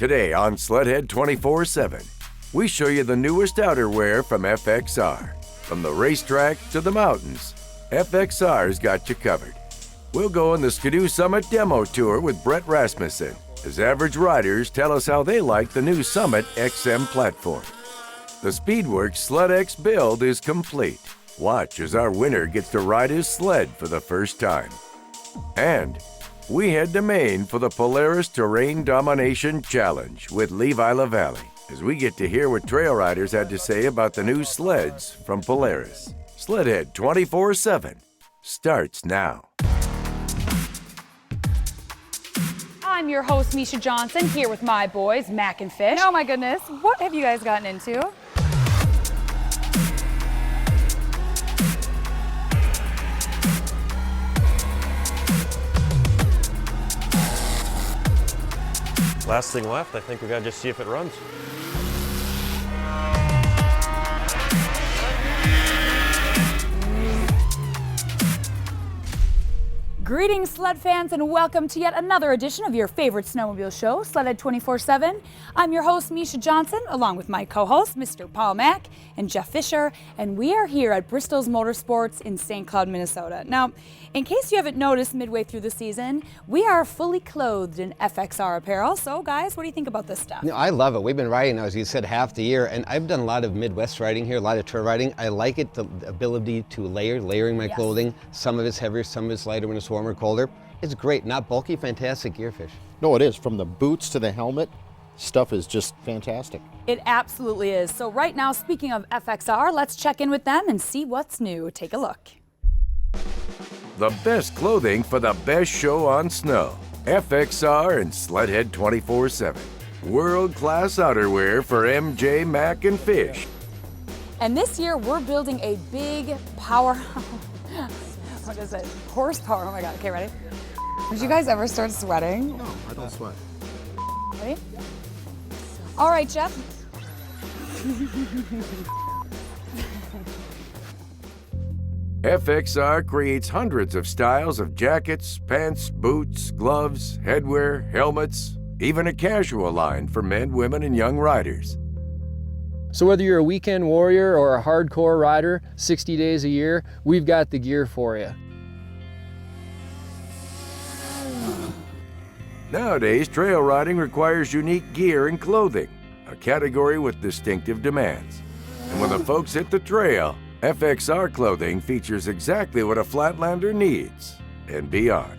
Today on SLEDHEAD 24/7, we show you the newest outerwear from FXR. From the racetrack to the mountains, FXR's got you covered. We'll go on the Ski-Doo Summit demo tour with Brett Rasmussen as average riders tell us how they like the new Summit XM platform. The Speedworks Sled X build is complete. Watch as our winner gets to ride his sled for the first time. And we head to Maine for the Polaris Terrain Domination Challenge with Levi LaValle as we get to hear what trail riders had to say about the new sleds from Polaris. SLEDHEAD 24/7 starts now. I'm your host, Misha Johnson, here with my boys, Mac and Fish. Oh my goodness, what have you guys gotten into? Last thing left, I think we gotta just see if it runs. Greetings, sled fans, and welcome to yet another edition of your favorite snowmobile show, SLEDHEAD 24/7. I'm your host, Misha Johnson, along with my co-hosts, Mr. Paul Mack and Jeff Fisher, and we are here at Bristol's Motorsports in St. Cloud, Minnesota. Now, in case you haven't noticed midway through the season, we are fully clothed in FXR apparel. So, guys, what do you think about this stuff? You know, I love it. We've been riding now, as you said, half the year, and I've done a lot of Midwest riding here, a lot of trail riding. I like it, the ability to layering my clothing. Some of it's heavier, some of it's lighter when it's warmer, colder. It's great, not bulky, fantastic gear, Fish. No, it is. From the boots to the helmet, stuff is just fantastic. It absolutely is. So right now, speaking of FXR, let's check in with them and see what's new. Take a look. The best clothing for the best show on snow. FXR and SLEDHEAD 24/7. World-class outerwear for MJ, Mac, and Fish. And this year, we're building a big power... what is it? Horsepower. Oh my God. Okay, ready? Did you guys ever start sweating? No, I don't sweat. Ready? All right, Jeff. FXR creates hundreds of styles of jackets, pants, boots, gloves, headwear, helmets, even a casual line for men, women, and young riders. So whether you're a weekend warrior or a hardcore rider, 60 days a year, we've got the gear for you. Nowadays, trail riding requires unique gear and clothing, a category with distinctive demands. And when the folks hit the trail, FXR clothing features exactly what a flatlander needs and beyond.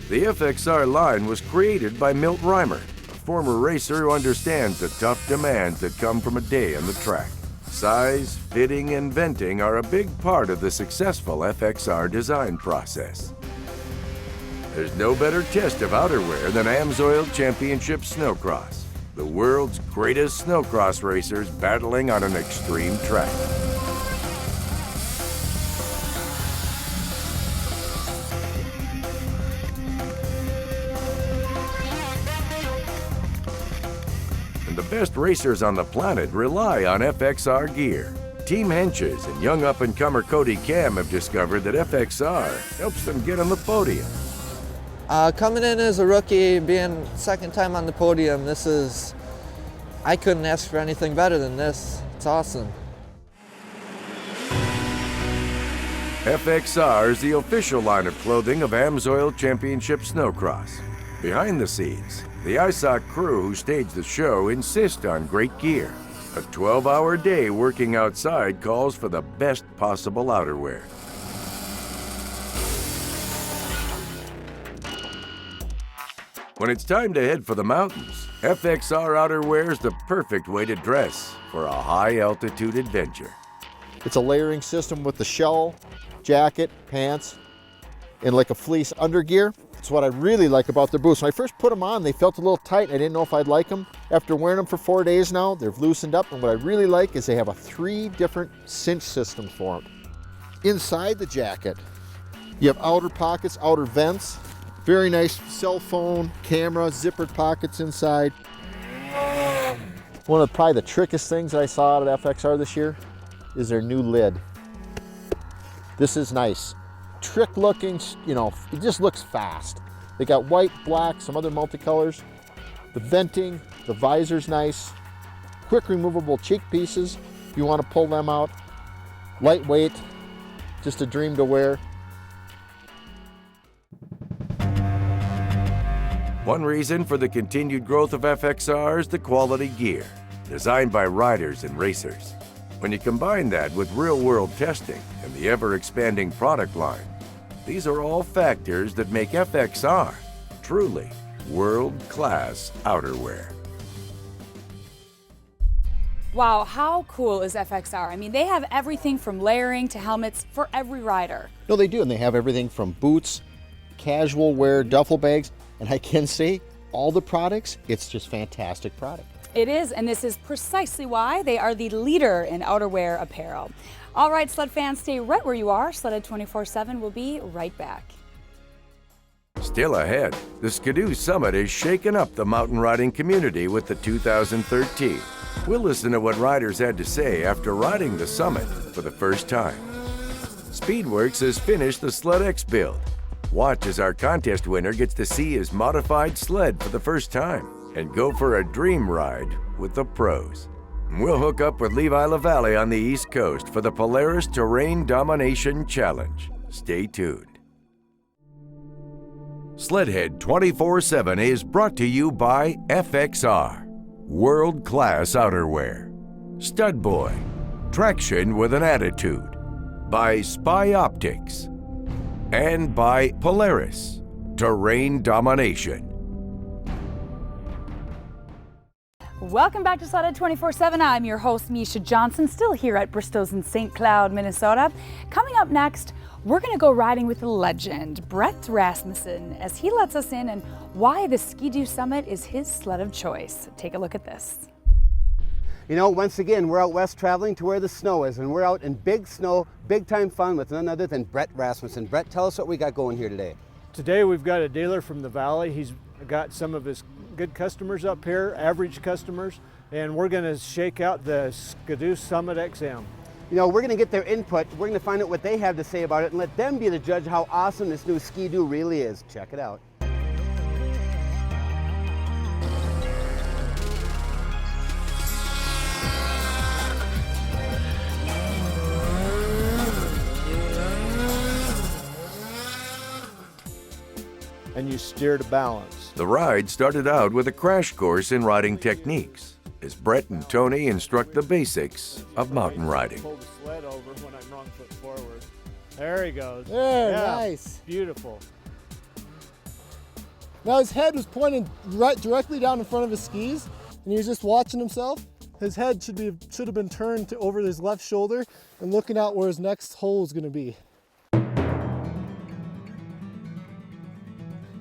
The FXR line was created by Milt Reimer, a former racer who understands the tough demands that come from a day on the track. Size, fitting, and venting are a big part of the successful FXR design process. There's no better test of outerwear than AMSOIL Championship Snowcross, the world's greatest snowcross racers battling on an extreme track. The best racers on the planet rely on FXR gear. Team Henches and young up-and-comer Cody Cam have discovered that FXR helps them get on the podium. Coming in as a rookie, being second time on the podium, I couldn't ask for anything better than this. It's awesome. FXR is the official line of clothing of AMSOIL Championship Snowcross. Behind the scenes, the ISOC crew who stage the show insist on great gear. A 12-hour day working outside calls for the best possible outerwear. When it's time to head for the mountains, FXR outerwear is the perfect way to dress for a high-altitude adventure. It's a layering system with the shell, jacket, pants, and like a fleece undergear. It's what I really like about their boots. When I first put them on, they felt a little tight. I didn't know if I'd like them. After wearing them for 4 days now, they've loosened up, and what I really like is they have 3 different cinch systems for them. Inside the jacket, you have outer pockets, outer vents, very nice cell phone, camera, zippered pockets inside. One of probably the trickiest things I saw out at FXR this year is their new lid. This is nice. trick looking, you know, it just looks fast. They got white, black, some other multicolors. The venting, the visor's nice. Quick removable cheek pieces if you want to pull them out. Lightweight, just a dream to wear. One reason for the continued growth of FXR is the quality gear, designed by riders and racers. When you combine that with real-world testing and the ever-expanding product line, these are all factors that make FXR truly world-class outerwear. Wow, how cool is FXR? I mean, they have everything from layering to helmets for every rider. No, they do, and they have everything from boots, casual wear, duffel bags, and I can say all the products, it's just fantastic product. It is, and this is precisely why they are the leader in outerwear apparel. All right, sled fans, stay right where you are. SLEDHEAD 24/7 will be right back. Still ahead, the Ski-Doo Summit is shaking up the mountain riding community with the 2013. We'll listen to what riders had to say after riding the Summit for the first time. Speedworks has finished the SLEDX build. Watch as our contest winner gets to see his modified sled for the first time and go for a dream ride with the pros. We'll hook up with Levi LaValle on the East Coast for the Polaris Terrain Domination Challenge. Stay tuned. SLEDHEAD 24/7 is brought to you by FXR, world-class outerwear. Stud Boy, traction with an attitude. By Spy Optics. And by Polaris, Terrain Domination. Welcome back to SLEDHEAD 24/7. I'm your host, Misha Johnson, still here at Bristow's in St. Cloud, Minnesota. Coming up next, we're going to go riding with a legend, Brett Rasmussen, as he lets us in and why the Ski-Doo Summit is his sled of choice. Take a look at this. You know, once again, we're out west traveling to where the snow is, and we're out in big snow, big time fun with none other than Brett Rasmussen. Brett, tell us what we got going here today. Today we've got a dealer from the valley. He's got some of his good customers up here, average customers, and we're going to shake out the Ski-Doo Summit XM. You know, we're going to get their input. We're going to find out what they have to say about it and let them be the judge of how awesome this new Ski-Doo really is. Check it out. And you steer to balance. The ride started out with a crash course in riding techniques, as Brett and Tony instruct the basics of mountain riding. Pull the sled over when I'm wrong foot forward. There he goes. There, Yeah, nice. Beautiful. Now his head was pointing right directly down in front of his skis, and he was just watching himself. His head should have been turned to over his left shoulder and looking out where his next hole is going to be.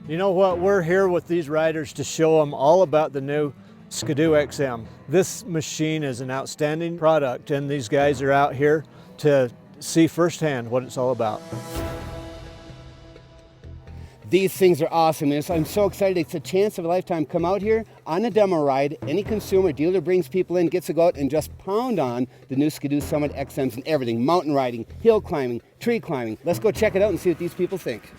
You know what? We're here with these riders to show them all about the new Ski-Doo XM. This machine is an outstanding product, and these guys are out here to see firsthand what it's all about. These things are awesome, and I'm so excited. It's a chance of a lifetime. Come out here on a demo ride. Any consumer, dealer brings people in, gets to go out and just pound on the new Ski-Doo Summit XMs and everything. Mountain riding, hill climbing, tree climbing. Let's go check it out and see what these people think.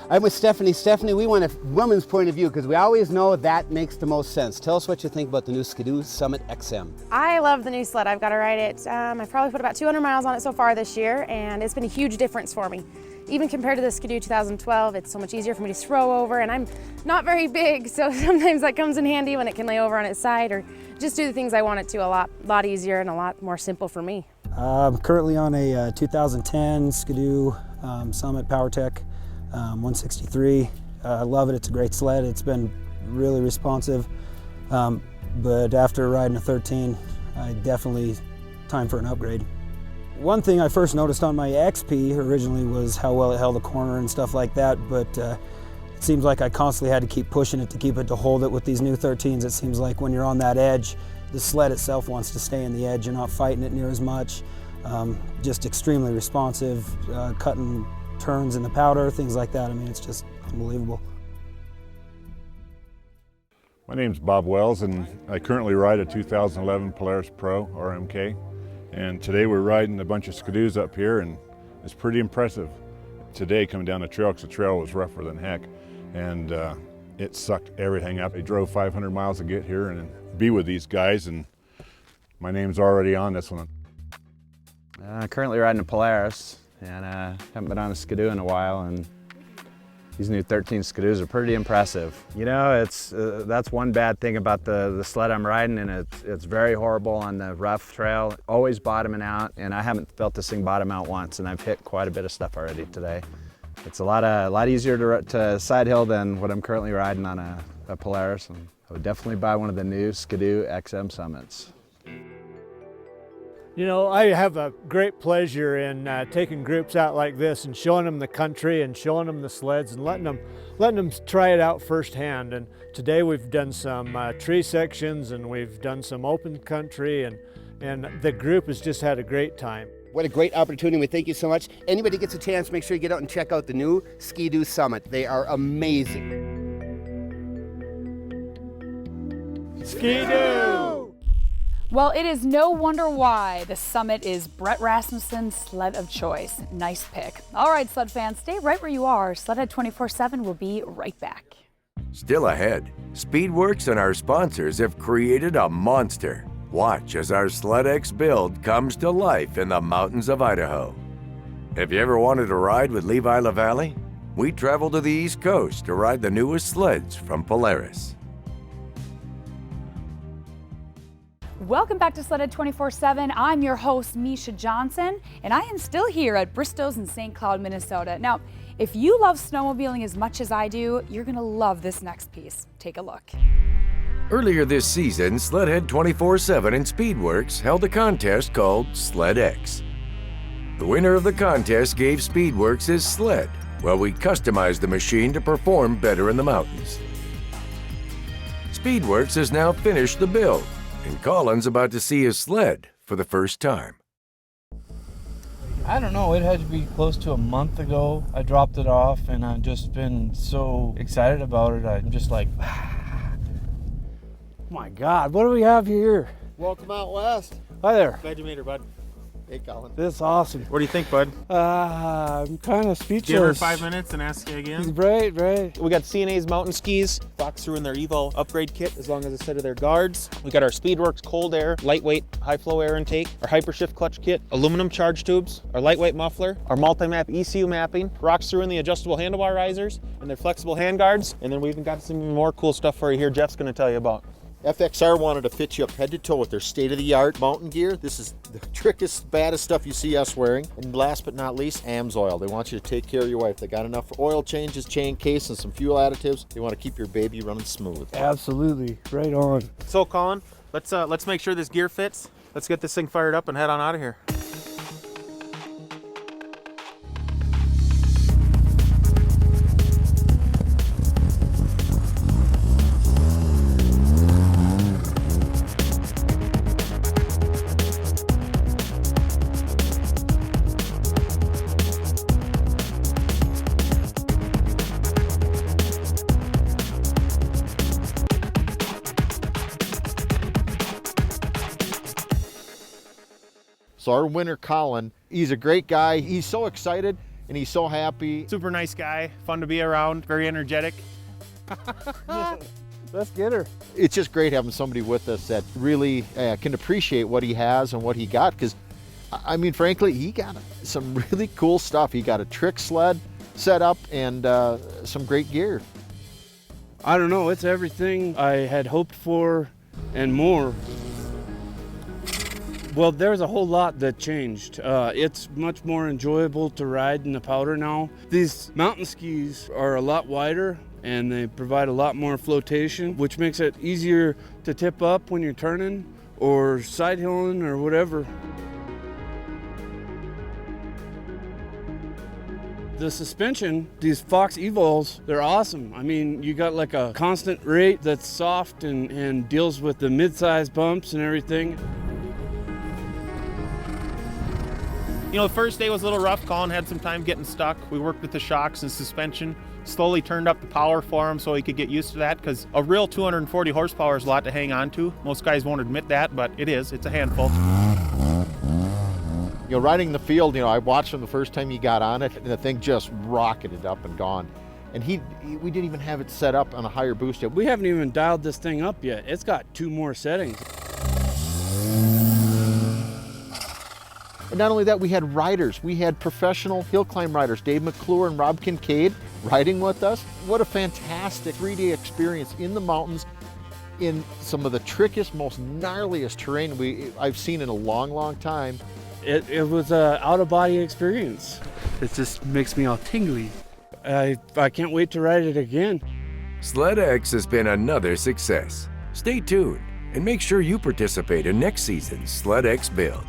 I'm with Stephanie. Stephanie, we want a woman's point of view because we always know that makes the most sense. Tell us what you think about the new Ski-Doo Summit XM. I love the new sled. I've got to ride it. I've probably put about 200 miles on it so far this year, and it's been a huge difference for me. Even compared to the Ski-Doo 2012, it's so much easier for me to throw over, and I'm not very big, so sometimes that comes in handy when it can lay over on its side or just do the things I want it to a lot easier and a lot more simple for me. I'm currently on a 2010 Ski-Doo Summit PowerTech 163. I love it. It's a great sled. It's been really responsive, but after riding a 13, I definitely time for an upgrade. One thing I first noticed on my XP originally was how well it held the corner and stuff like that, but it seems like I constantly had to keep pushing it to keep it to hold it. With these new 13s, it seems like when you're on that edge, the sled itself wants to stay in the edge. You're not fighting it near as much. Just extremely responsive, cutting turns in the powder, things like that. I mean, it's just unbelievable. My name's Bob Wells, and I currently ride a 2011 Polaris Pro RMK, And today we're riding a bunch of skidoos up here, and it's pretty impressive. Today coming down the trail, because the trail was rougher than heck, and it sucked everything up. I drove 500 miles to get here and be with these guys, and my name's already on this one. Currently riding a Polaris, and haven't been on a skidoo in a while, and these new 13 skidoos are pretty impressive. You know, it's that's one bad thing about the sled I'm riding, and it's very horrible on the rough trail, always bottoming out, and I haven't felt this thing bottom out once, and I've hit quite a bit of stuff already today. It's a lot easier to side hill than what I'm currently riding on a Polaris, and I would definitely buy one of the new Skidoo XM Summits. You know, I have a great pleasure in taking groups out like this and showing them the country and showing them the sleds and letting them try it out firsthand. And today we've done some tree sections and we've done some open country, and the group has just had a great time. What a great opportunity. We thank you so much. Anybody gets a chance, make sure you get out and check out the new Skidoo Summit. They are amazing. Skidoo! Well, it is no wonder why the Summit is Brett Rasmussen's sled of choice. Nice pick. All right, sled fans, stay right where you are. SLEDHEAD 24/7 will be right back. Still ahead, Speedworks and our sponsors have created a monster. Watch as our SLEDX build comes to life in the mountains of Idaho. Have you ever wanted to ride with Levi LaValle? We travel to the East Coast to ride the newest sleds from Polaris. Welcome back to SLEDHEAD 24/7. I'm your host, Misha Johnson, and I am still here at Bristow's in St. Cloud, Minnesota. Now, if you love snowmobiling as much as I do, you're gonna love this next piece. Take a look. Earlier this season, SLEDHEAD 24/7 and Speedworks held a contest called SLEDX. The winner of the contest gave Speedworks his sled, while we customized the machine to perform better in the mountains. Speedworks has now finished the build, and Colin's about to see his sled for the first time. I don't know, it had to be close to a month ago. I dropped it off and I've just been so excited about it. I'm just like, oh my God, what do we have here? Welcome out west. Hi there. Glad you made her, bud. Hey, Colin. This is awesome. What do you think, bud? I'm kind of speechless. Give her 5 minutes and ask you again. Right. We got CNA's mountain skis, Fox threw in their Evo upgrade kit as long as a set of their guards. We got our Speedworks cold air, lightweight, high flow air intake, our Hypershift clutch kit, aluminum charge tubes, our lightweight muffler, our multi-map ECU mapping, Rocks threw in the adjustable handlebar risers and their flexible hand guards, and then we even got some more cool stuff for you here Jeff's gonna tell you about. FXR wanted to fit you up head to toe with their state-of-the-art mountain gear. This is the trickiest, baddest stuff you see us wearing. And last but not least, AMS oil. They want you to take care of your wife. They got enough for oil changes, chain case, and some fuel additives. They want to keep your baby running smooth. Absolutely, right on. So Colin, let's make sure this gear fits. Let's get this thing fired up and head on out of here. So our winner, Colin, he's a great guy. He's so excited and he's so happy. Super nice guy, fun to be around, very energetic. Let's get her. It's just great having somebody with us that really can appreciate what he has and what he got, because I mean, frankly, he got some really cool stuff. He got a trick sled set up and some great gear. I don't know, it's everything I had hoped for and more. Well, there's a whole lot that changed. It's much more enjoyable to ride in the powder now. These mountain skis are a lot wider and they provide a lot more flotation, which makes it easier to tip up when you're turning or side hilling or whatever. The suspension, these Fox Evols, they're awesome. I mean, you got like a constant rate that's soft and deals with the mid-size bumps and everything. You know, the first day was a little rough. Colin had some time getting stuck. We worked with the shocks and suspension, slowly turned up the power for him so he could get used to that, because a real 240 horsepower is a lot to hang on to. Most guys won't admit that, but it is. It's a handful. You know, riding the field, you know, I watched him the first time he got on it, and the thing just rocketed up and gone. And we didn't even have it set up on a higher boost yet. We haven't even dialed this thing up yet. It's got 2 more settings. And not only that, we had riders. We had professional hill climb riders, Dave McClure and Rob Kincaid, riding with us. What a fantastic 3-day experience in the mountains in some of the trickiest, most gnarliest terrain I've seen in a long, long time. It was an out-of-body experience. It just makes me all tingly. I can't wait to ride it again. SLEDX has been another success. Stay tuned and make sure you participate in next season's SLEDX build.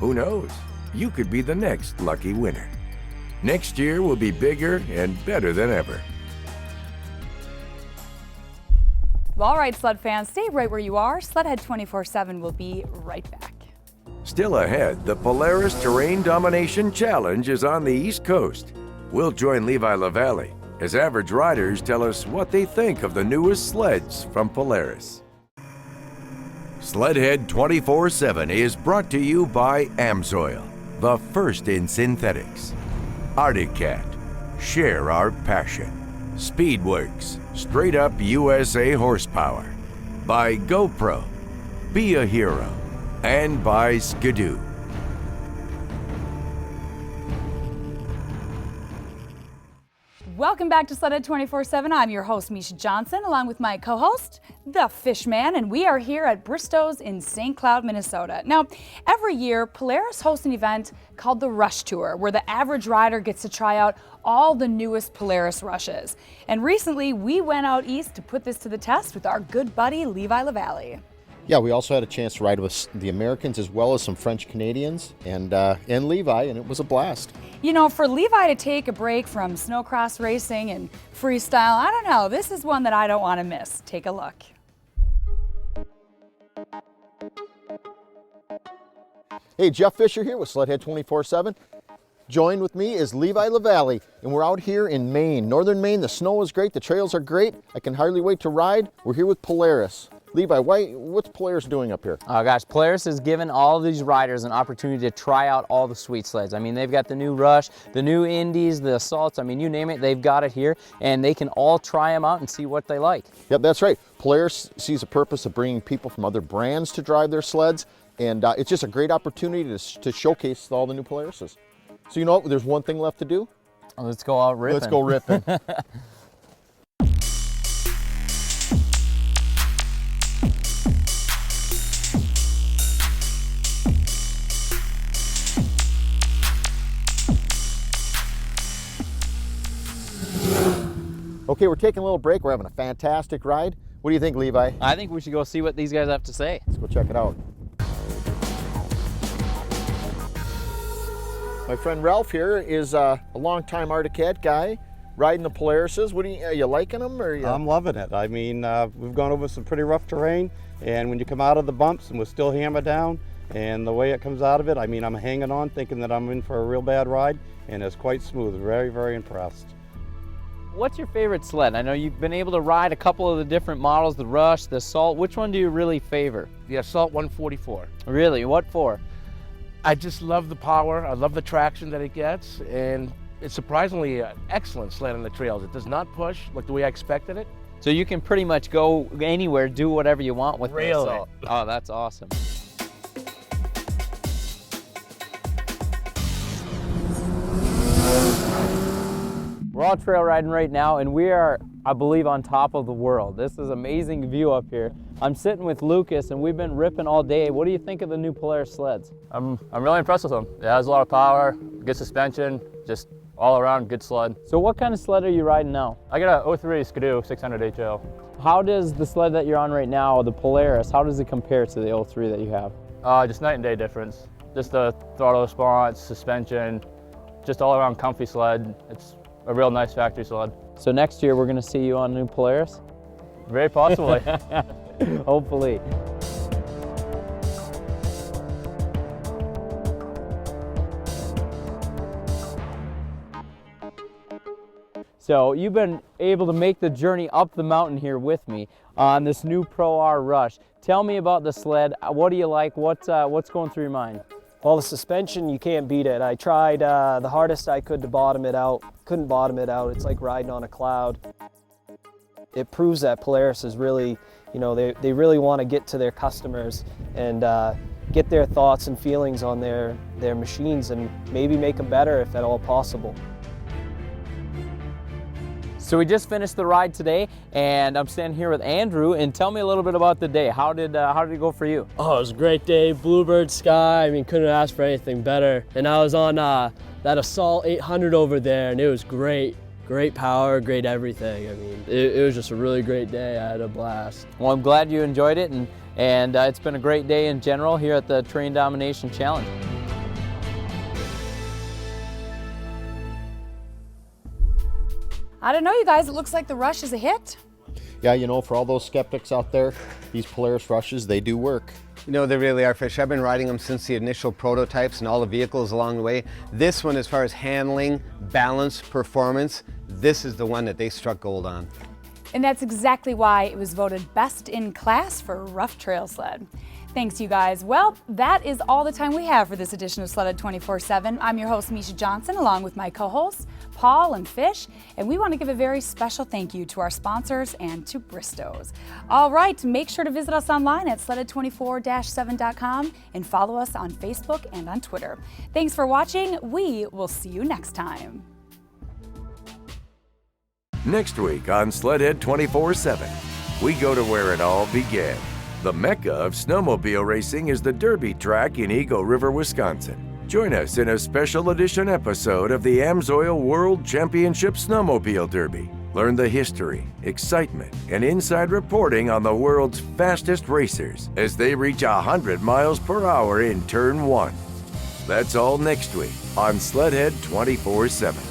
Who knows? You could be the next lucky winner. Next year will be bigger and better than ever. Well, all right, sled fans, stay right where you are. SLEDHEAD 24/7 will be right back. Still ahead, the Polaris Terrain Domination Challenge is on the East Coast. We'll join Levi LaValle as average riders tell us what they think of the newest sleds from Polaris. SLEDHEAD 24/7 is brought to you by Amsoil, the first in synthetics. Arctic Cat, share our passion. Speedworks, straight up USA horsepower. By GoPro, be a hero. And by Skidoo. Welcome back to SLEDHEAD 24/7. I'm your host, Misha Johnson, along with my co-host, the Fishman, and we are here at Bristow's in St. Cloud, Minnesota. Now, every year, Polaris hosts an event called the Rush Tour, where the average rider gets to try out all the newest Polaris rushes. And recently, we went out east to put this to the test with our good buddy, Levi LaValle. Yeah, we also had a chance to ride with the Americans as well as some French Canadians and Levi, and it was a blast. You know, for Levi to take a break from snowcross racing and freestyle, I don't know, this is one that I don't want to miss. Take a look. Hey, Jeff Fisher here with SLEDHEAD 24/7. Joined with me is Levi LaValle, and we're out here in Maine, northern Maine. The snow is great, the trails are great. I can hardly wait to ride. We're here with Polaris. Levi, what's Polaris doing up here? Oh gosh, Polaris has given all of these riders an opportunity to try out all the sweet sleds. I mean, they've got the new Rush, the new Indies, the Assaults. I mean, you name it, they've got it here, and they can all try them out and see what they like. Yep, that's right. Polaris sees a purpose of bringing people from other brands to drive their sleds, and it's just a great opportunity to showcase all the new Polarises. So you know what, there's one thing left to do. Let's go out ripping. Let's go ripping. Okay, we're taking a little break. We're having a fantastic ride. What do you think, Levi? I think we should go see what these guys have to say. Let's go check it out. My friend Ralph here is a longtime Arctic Cat guy, riding the Polarises. Are you liking them? Or I'm loving it. I mean, we've gone over some pretty rough terrain, and when you come out of the bumps and we're still hammered down, and the way it comes out of it, I mean, I'm hanging on thinking that I'm in for a real bad ride, and it's quite smooth. Very, very impressed. What's your favorite sled? I know you've been able to ride a couple of the different models, the Rush, the Assault. Which one do you really favor? The Assault 144. Really? What for? I just love the power. I love the traction that it gets, and it's surprisingly an excellent sled on the trails. It does not push like the way I expected it. So you can pretty much go anywhere, do whatever you want with Really? the Assault. Oh, that's awesome. We're all trail riding right now, and we are, I believe, on top of the world. This is an amazing view up here. I'm sitting with Lucas, and we've been ripping all day. What do you think of the new Polaris sleds? I'm really impressed with them. It has a lot of power, good suspension, just all around good sled. So what kind of sled are you riding now? I got a 03 Skidoo 600 HL. How does the sled that you're on right now, the Polaris, how does it compare to the 03 that you have? Just night and day difference. Just the throttle response, suspension, just all around comfy sled. It's a real nice factory sled. So next year we're going to see you on a new Polaris? Very possibly. Hopefully. So you've been able to make the journey up the mountain here with me on this new Pro R Rush. Tell me about the sled. What do you like? What's going through your mind? Well, the suspension, you can't beat it. I tried the hardest I could to bottom it out. Couldn't bottom it out. It's like riding on a cloud. It proves that Polaris is really, you know, they really want to get to their customers and get their thoughts and feelings on their machines and maybe make them better if at all possible. So we just finished the ride today, and I'm standing here with Andrew. And tell me a little bit about the day. How did it go for you? Oh, it was a great day. Bluebird sky. I mean, couldn't ask for anything better. And I was on that Assault 800 over there, and it was great. Great power, great everything. I mean, it was just a really great day. I had a blast. Well, I'm glad you enjoyed it, and it's been a great day in general here at the Terrain Domination Challenge. I don't know, you guys, it looks like the Rush is a hit. Yeah, you know, for all those skeptics out there, these Polaris Rushes, they do work. You know, they really are, Fish. I've been riding them since the initial prototypes and all the vehicles along the way. This one, as far as handling, balance, performance, this is the one that they struck gold on. And that's exactly why it was voted best in class for rough trail sled. Thanks, you guys. Well, that is all the time we have for this edition of SLEDHEAD 24/7. I'm your host, Misha Johnson, along with my co-hosts, Paul and Fish, and we want to give a very special thank you to our sponsors and to Bristow's. All right, make sure to visit us online at SLEDHEAD24-7.com and follow us on Facebook and on Twitter. Thanks for watching. We will see you next time. Next week on SLEDHEAD 24/7, we go to where it all began. The mecca of snowmobile racing is the Derby track in Eagle River, Wisconsin. Join us in a special edition episode of the AMSOIL World Championship Snowmobile Derby. Learn the history, excitement, and inside reporting on the world's fastest racers as they reach 100 miles per hour in Turn 1. That's all next week on SLEDHEAD 24/7.